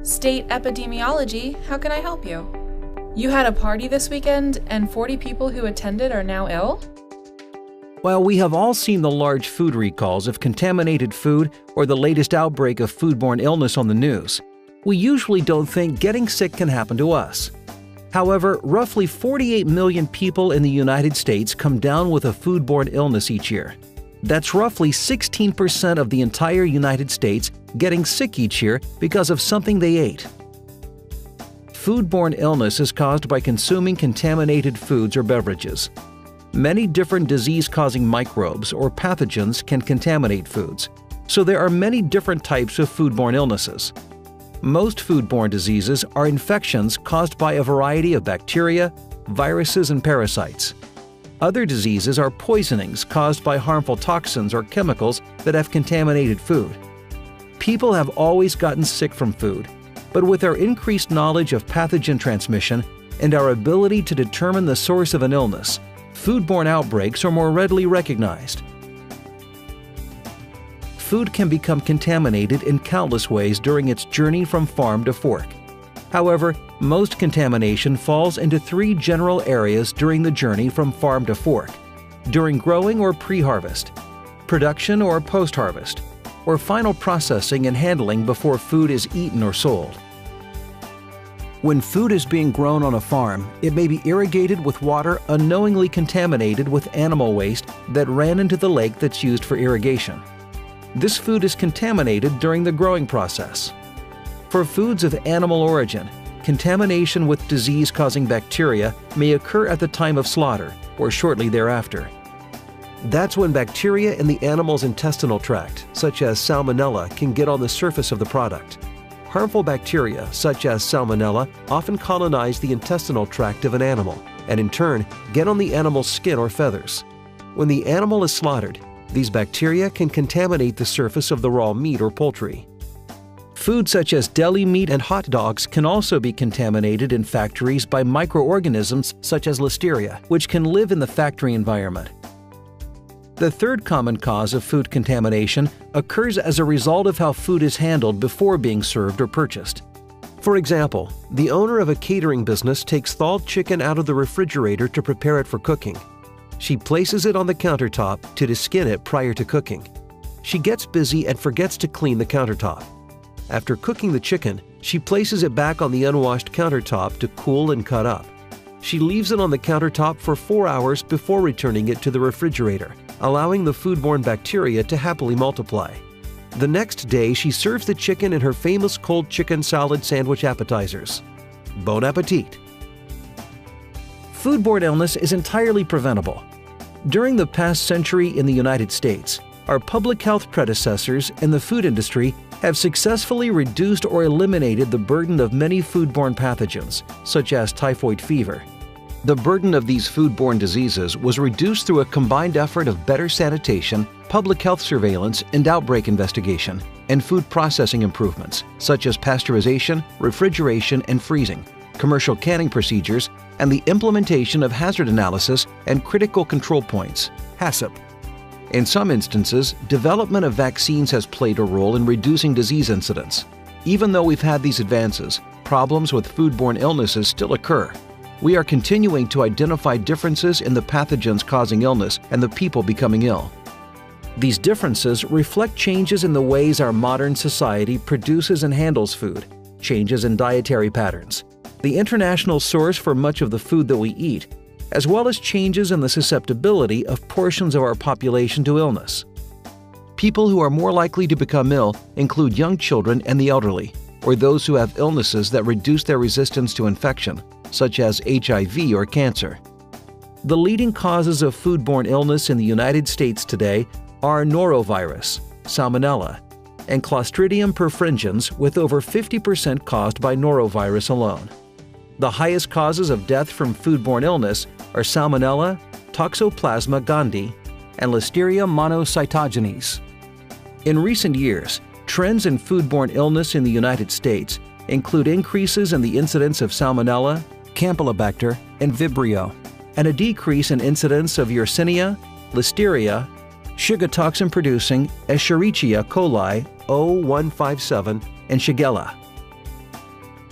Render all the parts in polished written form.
State Epidemiology, how can I help you? You had a party this weekend and 40 people who attended are now ill? While we have all seen the large food recalls of contaminated food or the latest outbreak of foodborne illness on the news, we usually don't think getting sick can happen to us. However, roughly 48 million people in the United States come down with a foodborne illness each year. That's roughly 16% of the entire United States getting sick each year because of something they ate. Foodborne illness is caused by consuming contaminated foods or beverages. Many different disease-causing microbes or pathogens can contaminate foods, so there are many different types of foodborne illnesses. Most foodborne diseases are infections caused by a variety of bacteria, viruses, and parasites. Other diseases are poisonings caused by harmful toxins or chemicals that have contaminated food. People have always gotten sick from food, but with our increased knowledge of pathogen transmission and our ability to determine the source of an illness, foodborne outbreaks are more readily recognized. Food can become contaminated in countless ways during its journey from farm to fork. However, most contamination falls into three general areas during the journey from farm to fork: during growing or pre-harvest, production or post-harvest, or final processing and handling before food is eaten or sold. When food is being grown on a farm, it may be irrigated with water unknowingly contaminated with animal waste that ran into the lake that's used for irrigation. This food is contaminated during the growing process. For foods of animal origin, contamination with disease-causing bacteria may occur at the time of slaughter or shortly thereafter. That's when bacteria in the animal's intestinal tract, such as Salmonella, can get on the surface of the product. Harmful bacteria, such as Salmonella, often colonize the intestinal tract of an animal and in turn get on the animal's skin or feathers. When the animal is slaughtered, these bacteria can contaminate the surface of the raw meat or poultry. Foods such as deli meat and hot dogs can also be contaminated in factories by microorganisms such as Listeria, which can live in the factory environment. The third common cause of food contamination occurs as a result of how food is handled before being served or purchased. For example, the owner of a catering business takes thawed chicken out of the refrigerator to prepare it for cooking. She places it on the countertop to deskin it prior to cooking. She gets busy and forgets to clean the countertop. After cooking the chicken, she places it back on the unwashed countertop to cool and cut up. She leaves it on the countertop for 4 hours before returning it to the refrigerator, allowing the foodborne bacteria to happily multiply. The next day, she serves the chicken in her famous cold chicken salad sandwich appetizers. Bon appetit! Foodborne illness is entirely preventable. During the past century in the United States, our public health predecessors in the food industry have successfully reduced or eliminated the burden of many foodborne pathogens, such as typhoid fever. The burden of these foodborne diseases was reduced through a combined effort of better sanitation, public health surveillance and outbreak investigation, and food processing improvements, such as pasteurization, refrigeration, and freezing, commercial canning procedures, and the implementation of hazard analysis and critical control points, HACCP. In some instances, development of vaccines has played a role in reducing disease incidence. Even though we've had these advances, problems with foodborne illnesses still occur. We are continuing to identify differences in the pathogens causing illness and the people becoming ill. These differences reflect changes in the ways our modern society produces and handles food, changes in dietary patterns, the international source for much of the food that we eat, as well as changes in the susceptibility of portions of our population to illness. People who are more likely to become ill include young children and the elderly, or those who have illnesses that reduce their resistance to infection, such as HIV or cancer. The leading causes of foodborne illness in the United States today are norovirus, Salmonella, and Clostridium perfringens, with over 50% caused by norovirus alone. The highest causes of death from foodborne illness are Salmonella, Toxoplasma gondii, and Listeria monocytogenes. In recent years, trends in foodborne illness in the United States include increases in the incidence of Salmonella, Campylobacter, and Vibrio, and a decrease in incidence of Yersinia, Listeria, Shiga toxin-producing Escherichia coli O157, and Shigella.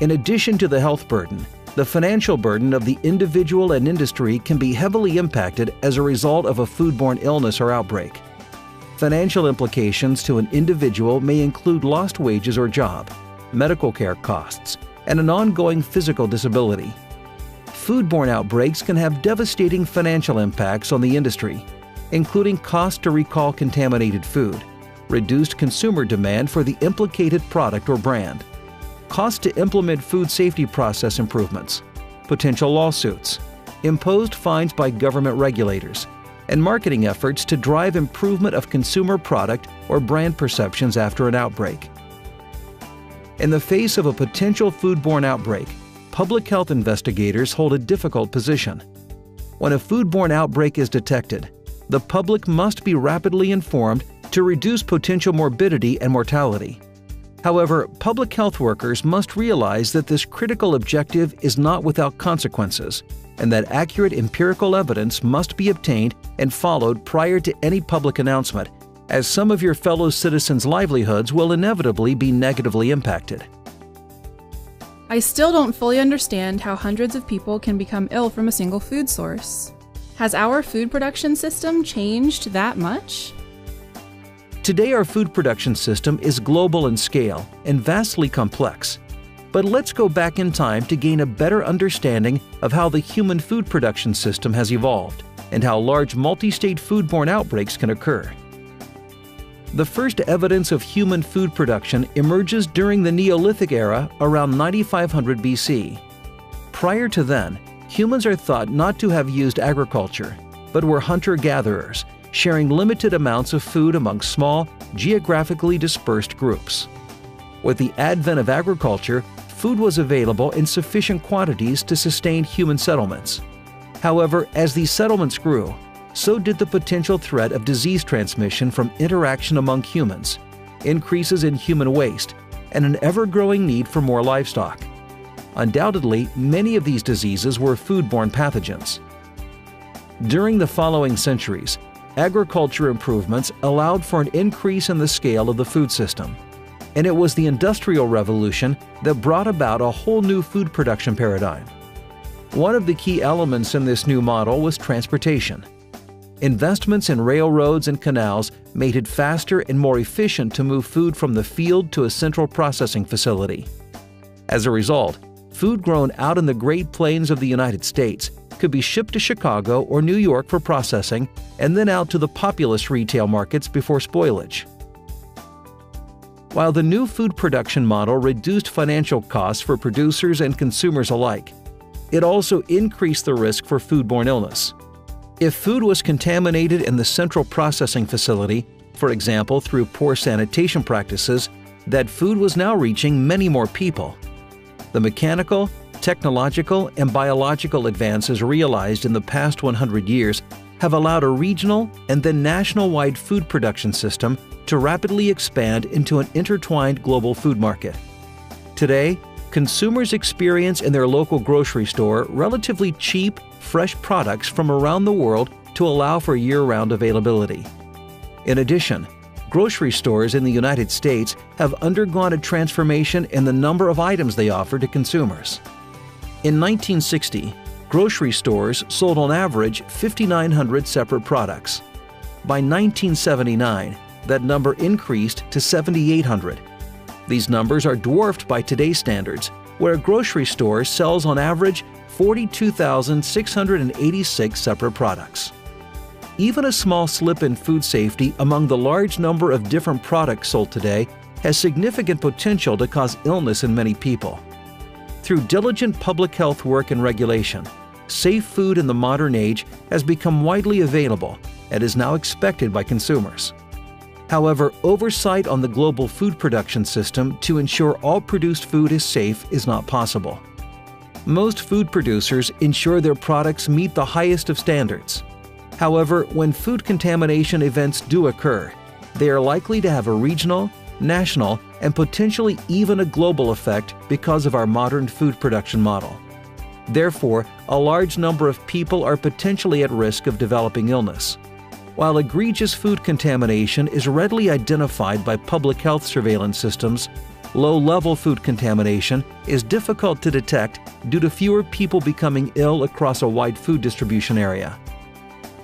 In addition to the health burden, the financial burden of the individual and industry can be heavily impacted as a result of a foodborne illness or outbreak. Financial implications to an individual may include lost wages or job, medical care costs, and an ongoing physical disability. Foodborne outbreaks can have devastating financial impacts on the industry, including cost to recall contaminated food, reduced consumer demand for the implicated product or brand, cost to implement food safety process improvements, potential lawsuits, imposed fines by government regulators, and marketing efforts to drive improvement of consumer product or brand perceptions after an outbreak. In the face of a potential foodborne outbreak, public health investigators hold a difficult position. When a foodborne outbreak is detected, the public must be rapidly informed to reduce potential morbidity and mortality. However, public health workers must realize that this critical objective is not without consequences, and that accurate empirical evidence must be obtained and followed prior to any public announcement, as some of your fellow citizens' livelihoods will inevitably be negatively impacted. I still don't fully understand how hundreds of people can become ill from a single food source. Has our food production system changed that much? Today, our food production system is global in scale and vastly complex. But let's go back in time to gain a better understanding of how the human food production system has evolved and how large multi-state foodborne outbreaks can occur. The first evidence of human food production emerges during the Neolithic era around 9500 BC. Prior to then, humans are thought not to have used agriculture, but were hunter-gatherers, sharing limited amounts of food among small, geographically dispersed groups. With the advent of agriculture, food was available in sufficient quantities to sustain human settlements. However, as these settlements grew, so did the potential threat of disease transmission from interaction among humans, increases in human waste, and an ever-growing need for more livestock. Undoubtedly, many of these diseases were foodborne pathogens. During the following centuries, agriculture improvements allowed for an increase in the scale of the food system, and it was the Industrial Revolution that brought about a whole new food production paradigm. One of the key elements in this new model was transportation. Investments in railroads and canals made it faster and more efficient to move food from the field to a central processing facility. As a result, food grown out in the Great Plains of the United States could be shipped to Chicago or New York for processing and then out to the populous retail markets before spoilage. While the new food production model reduced financial costs for producers and consumers alike, it also increased the risk for foodborne illness. If food was contaminated in the central processing facility, for example through poor sanitation practices, that food was now reaching many more people. The mechanical, technological, and biological advances realized in the past 100 years have allowed a regional and then national-wide food production system to rapidly expand into an intertwined global food market. Today, consumers experience in their local grocery store relatively cheap, fresh products from around the world to allow for year-round availability. In addition, grocery stores in the United States have undergone a transformation in the number of items they offer to consumers. In 1960, grocery stores sold on average 5,900 separate products. By 1979, that number increased to 7,800. These numbers are dwarfed by today's standards, where a grocery store sells on average 42,686 separate products. Even a small slip in food safety among the large number of different products sold today has significant potential to cause illness in many people. Through diligent public health work and regulation, safe food in the modern age has become widely available and is now expected by consumers. However, oversight on the global food production system to ensure all produced food is safe is not possible. Most food producers ensure their products meet the highest of standards. However, when food contamination events do occur, they are likely to have a regional, national, and potentially even a global effect because of our modern food production model. Therefore, a large number of people are potentially at risk of developing illness. While egregious food contamination is readily identified by public health surveillance systems, low-level food contamination is difficult to detect due to fewer people becoming ill across a wide food distribution area.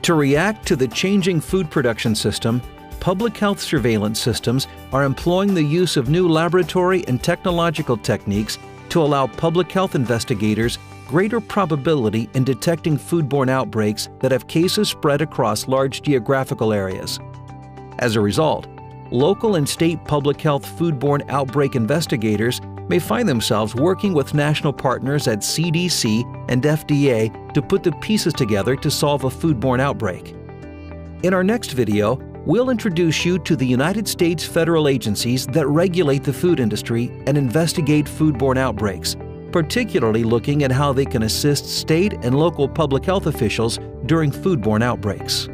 To react to the changing food production system, public health surveillance systems are employing the use of new laboratory and technological techniques to allow public health investigators greater probability in detecting foodborne outbreaks that have cases spread across large geographical areas. As a result, local and state public health foodborne outbreak investigators may find themselves working with national partners at CDC and FDA to put the pieces together to solve a foodborne outbreak. In our next video, we'll introduce you to the United States federal agencies that regulate the food industry and investigate foodborne outbreaks, particularly looking at how they can assist state and local public health officials during foodborne outbreaks.